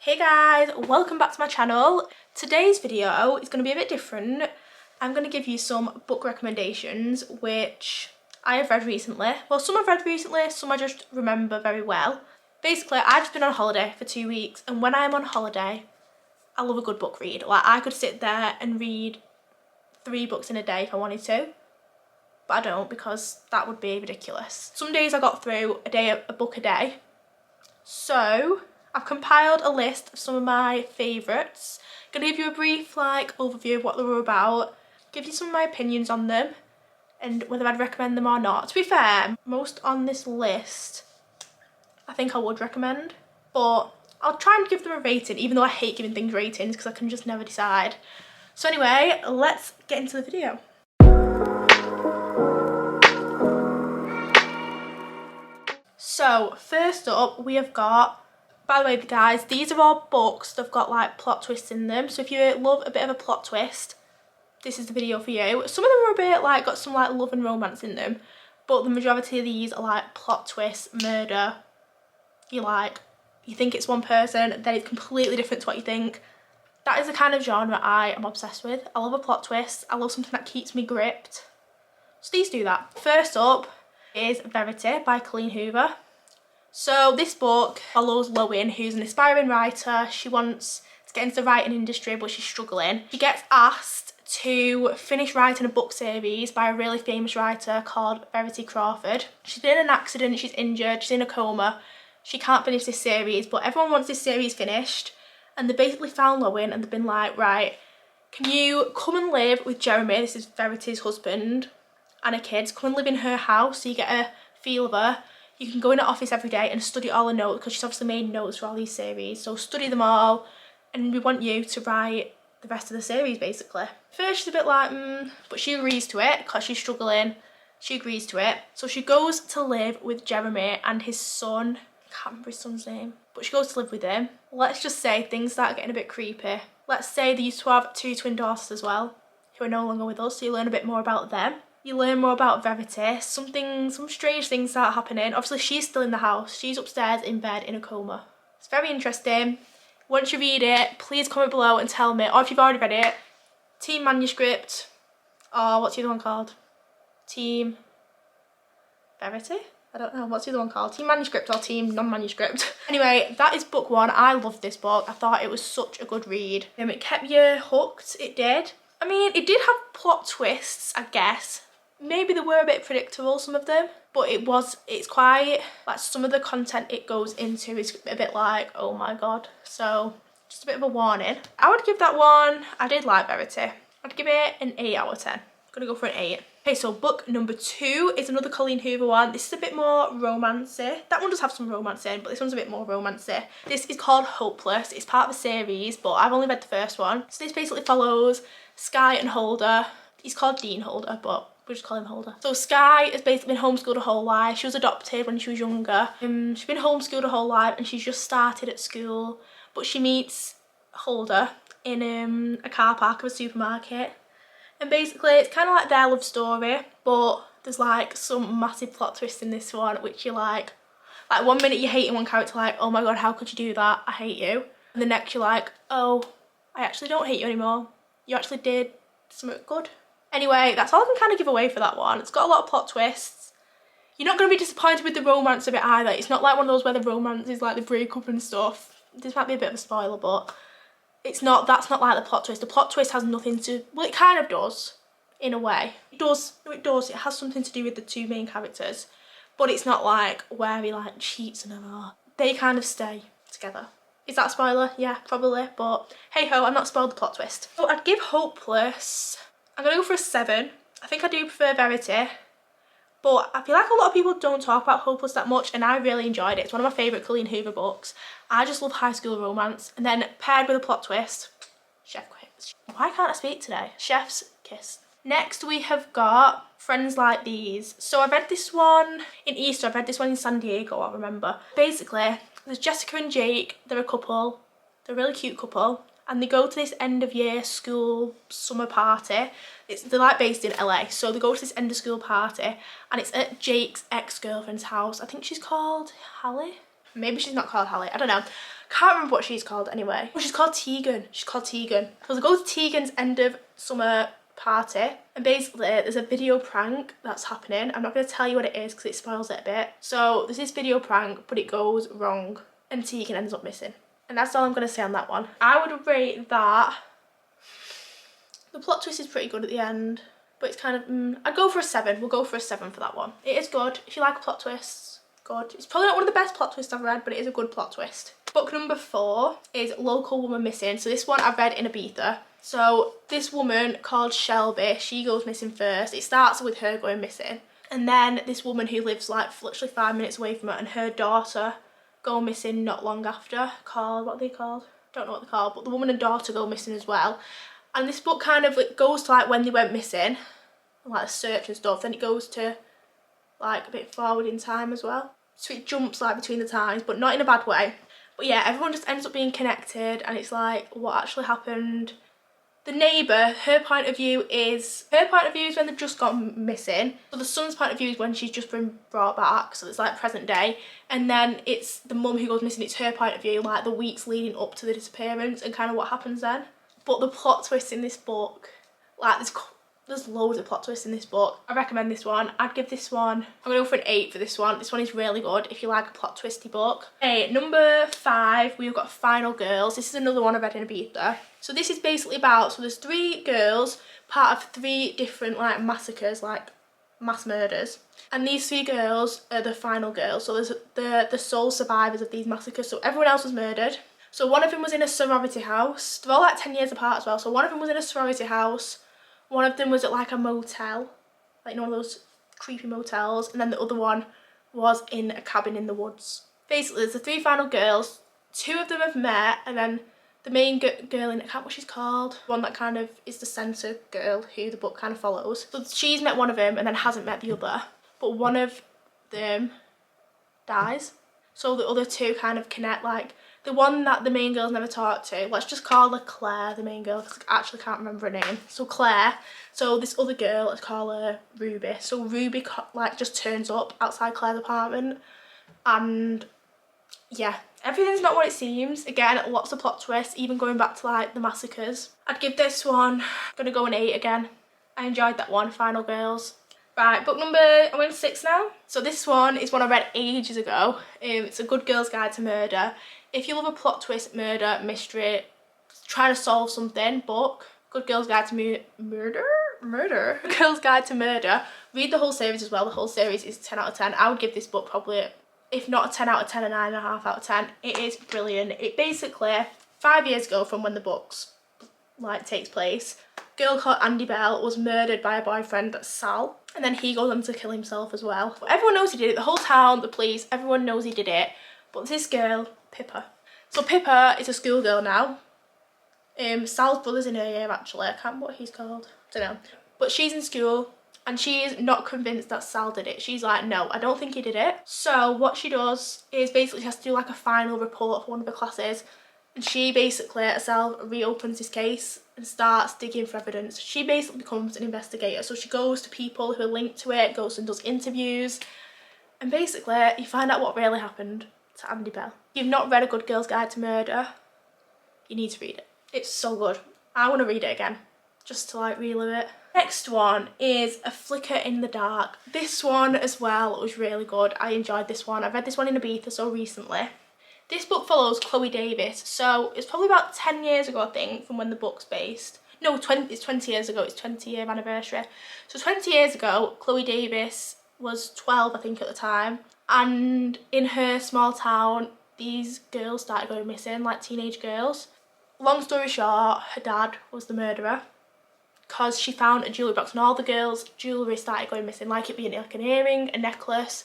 Hey guys, welcome back to my channel. Today's video is going to be a bit different. I'm going to give you some book recommendations which I have read recently. Well, some I've read recently, some I just remember very well. Basically, I've just been on holiday for 2 weeks, and when I'm on holiday, I love a good book read. Like, I could sit there and read 3 books in a day if I wanted to, but I don't because that would be ridiculous. Some days I got through a book a day. So I've compiled a list of some of my favourites. Gonna give you a brief overview of what they were about, give you some of my opinions on them and whether I'd recommend them or not. To be fair, most on this list I think I would recommend, but I'll try and give them a rating, even though I hate giving things ratings because I can just never decide. So anyway, let's get into the video. So first up we have got, by the way guys, these are all books that have got like plot twists in them, so if you love a bit of a plot twist, this is the video for you. Some of them are a bit like, got some like love and romance in them, but the majority of these are like plot twists, murder. You think it's one person, then it's completely different to what you think. That is the kind of genre I am obsessed with. I love a plot twist, I love something that keeps me gripped. So these do that. First up is Verity by Colleen Hoover. So this book follows Lowen, who's an aspiring writer. She wants to get into the writing industry, but she's struggling. She gets asked to finish writing a book series by a really famous writer called Verity Crawford. She's been in an accident, she's injured, she's in a coma. She can't finish this series, but everyone wants this series finished. And they basically found Lowen and they've been like, right, can you come and live with Jeremy, this is Verity's husband, and her kids, come and live in her house so you get a feel of her. You can go in her office every day and study all her notes, because she's obviously made notes for all these series, so study them all, and we want you to write the rest of the series basically. First she's a bit like, but she agrees to it because she's struggling. She agrees to it. So she goes to live with Jeremy and his son. I can't remember his son's name, but she goes to live with him. Let's just say things start getting a bit creepy. Let's say they used to have 2 twin daughters as well, who are no longer with us, so you learn a bit more about them. You learn more about Verity. Some strange things start happening. Obviously she's still in the house. She's upstairs in bed in a coma. It's very interesting. Once you read it, please comment below and tell me, or if you've already read it, Team Manuscript, or what's the other one called? Team Verity? I don't know, what's the other one called? Team Manuscript or Team Non-Manuscript? Anyway, that is book 1. I loved this book. I thought it was such a good read. It kept you hooked, it did. I mean, it did have plot twists, I guess. Maybe they were a bit predictable, some of them, but it's quite, like, some of the content it goes into is a bit like, oh my god. So, just a bit of a warning. I would give that one, I did like Verity. I'd give it an 8 out of 10. I'm gonna go for an 8. Okay, so book number 2 is another Colleen Hoover one. This is a bit more romancy. That one does have some romance in, but this one's a bit more romancy. This is called Hopeless. It's part of a series, but I've only read the first one. So this basically follows Sky and Holder. He's called Dean Holder, but we'll just call him Holder. So Sky has basically been homeschooled her whole life. She was adopted when she was younger. She's been homeschooled her whole life and she's just started at school. But she meets Holder in a car park of a supermarket. And basically it's kind of like their love story, but there's like some massive plot twist in this one, which you're like 1 minute you're hating one character, like, oh my god, how could you do that? I hate you. And the next you're like, oh, I actually don't hate you anymore. You actually did something good. Anyway, that's all I can kind of give away for that one. It's got a lot of plot twists. You're not going to be disappointed with the romance of it either. It's not like one of those where the romance is like the breakup and stuff. This might be a bit of a spoiler, but that's not like the plot twist. The plot twist has nothing to, well, it kind of does, in a way. It does, it has something to do with the 2 main characters, but it's not like where he like cheats and all. They kind of stay together. Is that a spoiler? Yeah, probably, but hey ho, I'm not spoiled the plot twist. So I'd give Hopeless, I'm gonna go for a 7. I think I do prefer Verity, but I feel like a lot of people don't talk about Hopeless that much, and I really enjoyed it. It's one of my favourite Colleen Hoover books. I just love high school romance, and then paired with a plot twist, chef kiss. Why can't I speak today? Chef's kiss. Next we have got Friends Like These. So I read this one in Easter, I read this one in San Diego, I remember. Basically, there's Jessica and Jake, they're a couple, they're a really cute couple, and they go to this end of year school summer party. They're like based in LA, so they go to this end of school party and it's at Jake's ex-girlfriend's house. I think she's called Hallie. Maybe she's not called Hallie, I don't know. Can't remember what she's called anyway. Oh, she's called Tegan. She's called Tegan. So they go to Tegan's end of summer party, and basically there's a video prank that's happening. I'm not going to tell you what it is because it spoils it a bit. So there's this video prank, but it goes wrong and Tegan ends up missing. And that's all I'm going to say on that one. I would rate that. The plot twist is pretty good at the end, but it's kind of, I'd go for a 7. We'll go for a 7 for that one. It is good. If you like plot twists, good. It's probably not one of the best plot twists I've read, but it is a good plot twist. Book number 4 is Local Woman Missing. So this one I've read in Ibiza. So this woman called Shelby, she goes missing first. It starts with her going missing. And then this woman who lives like literally 5 minutes away from her and her daughter go missing not long after. What are they called? Don't know what they're called, but the woman and daughter go missing as well. And this book kind of goes to like when they went missing, and like the search and stuff. Then it goes to like a bit forward in time as well. So it jumps like between the times, but not in a bad way. But yeah, everyone just ends up being connected, and it's like what actually happened. The neighbour, her point of view is when they've just gone missing. So the son's point of view is when she's just been brought back, so it's like present day. And then it's the mum who goes missing, it's her point of view, like the weeks leading up to the disappearance and kind of what happens then. But the plot twist in this book, like there's loads of plot twists in this book. I recommend this one. I'd give this one, I'm gonna go for an 8 for this one. This one is really good if you like a plot twisty book. Okay, number 5, we've got Final Girls. This is another one I read in Ibiza. So this is basically about, so there's 3 girls, part of 3 different like massacres, like mass murders. And these 3 girls are the final girls. So there's the sole survivors of these massacres. So everyone else was murdered. So one of them was in a sorority house. They're all like 10 years apart as well. So one of them was in a sorority house. One of them was at like a motel, like one of those creepy motels. And then the other one was in a cabin in the woods. Basically, there's the 3 final girls. 2 of them have met, and then the main girl in, I can't remember what she's called, one that kind of is the centre girl who the book kind of follows. So she's met one of them and then hasn't met the other. But one of them dies. So the other 2 kind of connect, like the one that the main girl's never talked to, let's just call her Claire, the main girl, because I actually can't remember her name. So Claire, so this other girl, let's call her Ruby. So Ruby like just turns up outside Claire's apartment, and yeah, everything's not what it seems. Again, lots of plot twists, even going back to like the massacres. I'd give this one, I'm gonna go an 8 again. I enjoyed that one, Final Girls. Right, book number, I'm going 6 now. So this one is one I read ages ago. It's A Good Girl's Guide to Murder. If you love a plot twist, murder, mystery, trying to solve something, book, Good Girl's Guide to Murder. Good Girl's Guide to Murder. Read the whole series as well. The whole series is 10 out of 10. I would give this book probably, if not a 10 out of 10, a 9.5 out of 10. It is brilliant. It basically, 5 years ago from when the books like takes place, a girl called Andy Bell was murdered by a boyfriend, Sal, and then he goes on to kill himself as well. But everyone knows he did it. The whole town, the police, everyone knows he did it. But this girl, Pippa. So Pippa is a schoolgirl now. Sal's brother's in her year actually. I can't remember what he's called. Don't know. But she's in school and she's not convinced that Sal did it. She's like, no, I don't think he did it. So what she does is basically she has to do like a final report for one of her classes. And she basically herself reopens this case and starts digging for evidence. She basically becomes an investigator. So she goes to people who are linked to it, goes and does interviews. And basically you find out what really happened to Andy Bell. If you've not read A Good Girl's Guide to Murder, you need to read it. It's so good. I want to read it again, just to like relive it. Next one is A Flicker in the Dark. This one as well was really good. I enjoyed this one. I read this one in Ibiza so recently. This book follows Chloe Davis. So it's probably about 10 years ago, I think, from when the book's based. No, it's 20 years ago. It's 20-year anniversary. So 20 years ago, Chloe Davis was 12, I think, at the time. And in her small town, these girls started going missing, like teenage girls. Long story short, her dad was the murderer because she found a jewellery box and all the girls' jewellery started going missing, like it being like an earring, a necklace.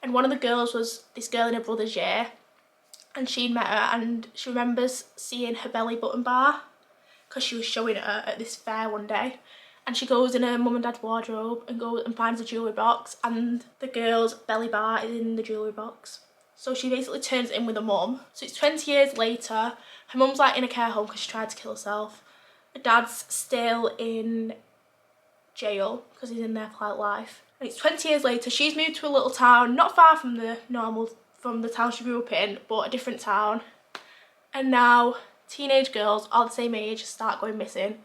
And one of the girls was this girl in her brother's year, and she'd met her and she remembers seeing her belly button bar because she was showing it her at this fair one day. And she goes in her mum and dad's wardrobe and goes and finds a jewellery box, and the girl's belly bar is in the jewellery box. So she basically turns it in with her mum. So it's 20 years later. Her mum's like in a care home because she tried to kill herself. Her dad's still in jail because he's in there for like life. And it's 20 years later. She's moved to a little town, not far from the town she grew up in, but a different town. and now teenage girls all the same age start going missing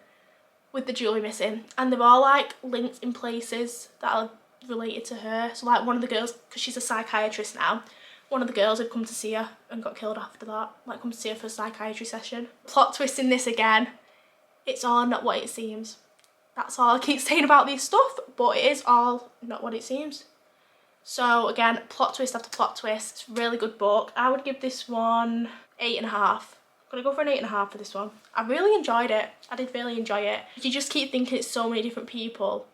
with the jewellery missing, and they're all like linked in places that are related to her. So like one of the girls, because she's a psychiatrist now, one of the girls had come to see her and got killed after that, like come to see her for a psychiatry session. Plot twist in this again, it's all not what it seems. That's all I keep saying about this stuff, but it is all not what it seems. So again, plot twist after plot twist. It's a really good book. I would give this one 8.5. I'm gonna go for an 8.5 for this one. I really enjoyed it. I did really enjoy it. You just keep thinking it's so many different people,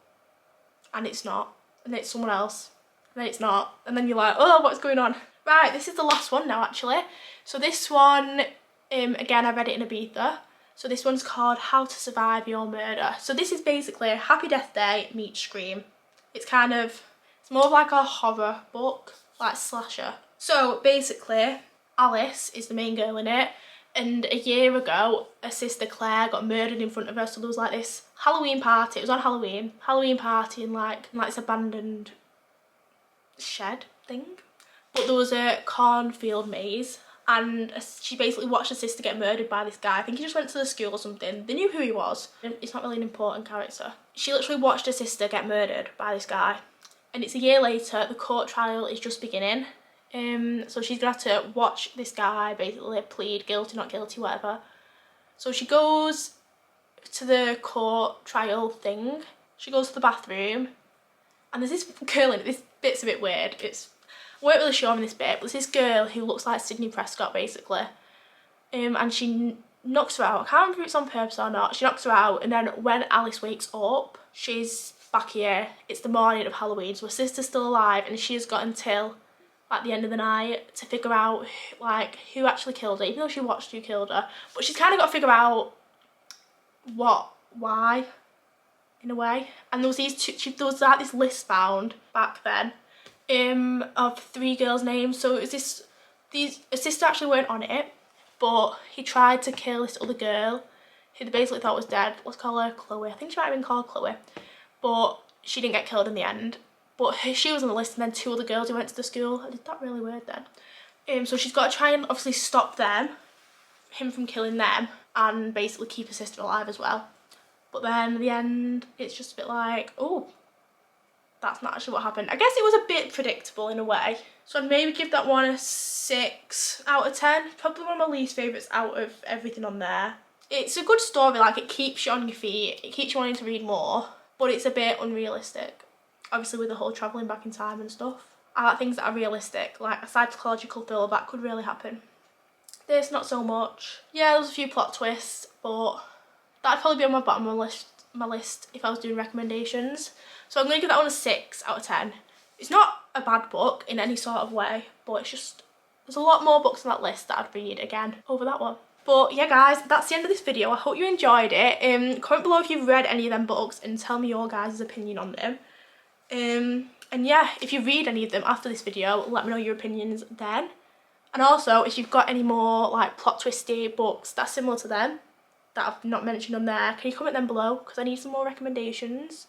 and it's not. And then it's someone else, and then it's not. And then you're like, oh, what's going on? Right, this is the last one now, actually. So this one, again, I read it in Ibiza. So this one's called How to Survive Your Murder. So this is basically Happy Death Day meets Scream. It's kind of, it's more of like a horror book, like slasher. So basically, Alice is the main girl in it. And a year ago, her sister Claire got murdered in front of her. So there was like this Halloween party. It was on Halloween party in like this abandoned shed thing. But there was a cornfield maze, and she basically watched her sister get murdered by this guy. I think he just went to the school or something. They knew who he was. It's not really an important character. She literally watched her sister get murdered by this guy. And it's a year later, the court trial is just beginning. So she's gonna have to watch this guy basically plead guilty, not guilty, whatever. So she goes to the court trial thing. She goes to the bathroom, and there's this girl in it. This bit's a bit weird. I weren't really sure on this bit, but there's this girl who looks like Sydney Prescott basically. And she knocks her out. I can't remember if it's on purpose or not. She knocks her out, and then when Alice wakes up, she's back here. It's the morning of Halloween, so her sister's still alive, and she's got until like the end of the night to figure out like who actually killed her, even though she watched who killed her. But she's kind of got to figure out why, in a way. And there was there was like this list found back then of 3 girls' names. So it was her sister actually weren't on it, but he tried to kill this other girl who they basically thought was dead. Let's call her Chloe. I think she might have been called Chloe, but she didn't get killed in the end. But she was on the list, and then 2 other girls who went to the school. I did that really weird then. So she's got to try and obviously stop him from killing them, and basically keep her sister alive as well. But then in the end, it's just a bit like, oh, that's not actually what happened. I guess it was a bit predictable in a way. So I'd maybe give that one a 6 out of 10. Probably one of my least favourites out of everything on there. It's a good story, like it keeps you on your feet, it keeps you wanting to read more, but it's a bit unrealistic. Obviously with the whole travelling back in time and stuff. I like things that are realistic, like a psychological thriller that could really happen. This, not so much. Yeah, there's a few plot twists, but that'd probably be on my bottom of my list if I was doing recommendations. So I'm going to give that one a 6 out of 10. It's not a bad book in any sort of way, but it's just, there's a lot more books on that list that I'd read again over that one. But yeah guys, that's the end of this video. I hope you enjoyed it. Comment below if you've read any of them books and tell me your guys' opinion on them. And yeah, if you read any of them after this video, let me know your opinions then. And also, if you've got any more like plot twisty books that's similar to them that I've not mentioned on there, can you comment them below, because I need some more recommendations.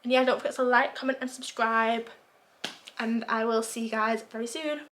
And yeah, don't forget to like, comment and subscribe, and I will see you guys very soon.